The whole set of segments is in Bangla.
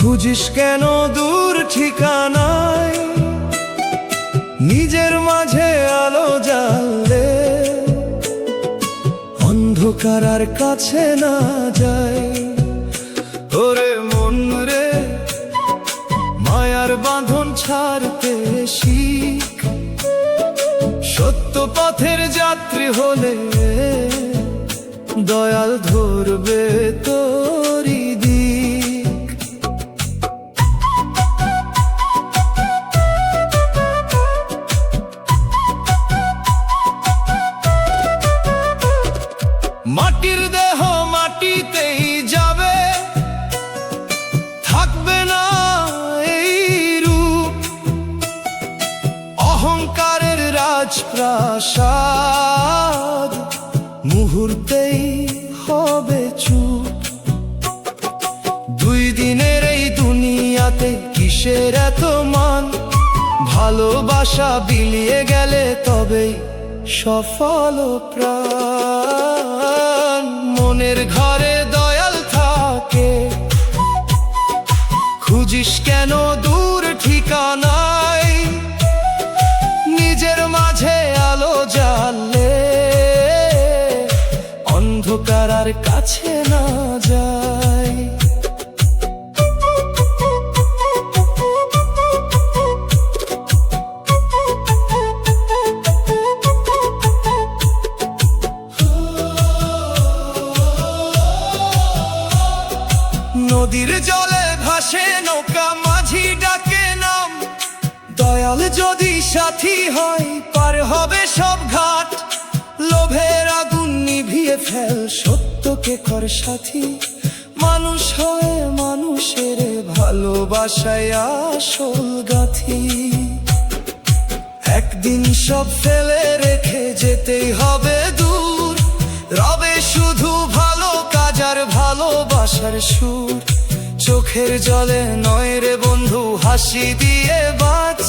খুঁজিস কেন দূর ঠিকানায়, নিজের মাঝে আলো জ্বাললে অন্ধকার আর কাছে না যায়। ওরে মন রে, মায়ার বাঁধন ছাড়তে শিখ, সত্য পথের যাত্রী হলে দয়াল ধরবে তোরি দিক। মাটির দেহ মাটিতেই যাবে, থাকবে না এই রূপ, অহংকারের রাজপ্রাসাদ মুহূর্তেই হবে চুপ। দুই দিনের এই দুনিয়াতে কিসের এত মান, ভালোবাসা বিলিয়ে গেলে তবেই সফল প্রাণ। মনের ঘরে দয়াল থাকে, খুঁজিস কেন দূর ঠিকানায়, নিজের মাঝে আলো জ্বাললে অন্ধকার আর কাছে না যায়। নদীর জলে ভাসে নৌকা, মাঝি ডাকে নাম, দয়াল যদি সাথী হয় পার হবে সব ঘাট। লোভের আগুন নিভিয়ে ফেল, সত্যকে কর সাথী, মানুষ হয়ে মানুষের ভালোবাসায় আসল গাথি। একদিন সব ফেলে রেখে যেতেই হবে দূর, রবে শুধু ভালো কাজ আর ভালোবাসার সুর। চোখের জলে নয় রে বন্ধু, হাসি দিয়ে বাঁচ,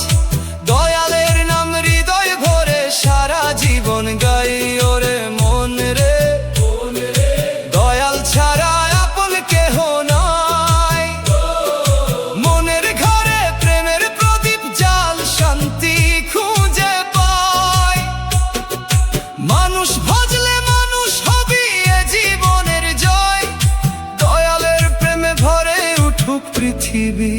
দয়ালের নাম হৃদয় ভরে সারা জীবন গাই। ওরে মন রে, দয়াল ছাড়া আপন কেহ নাই, মনের ঘরে প্রেমের প্রদীপ জাল শান্তি খুঁজে পায়। মানুষ ভজলে মানুষ হবি এ জীবনের জয়, দয়ালের প্রেমে ভরে উঠুক পৃথিবী।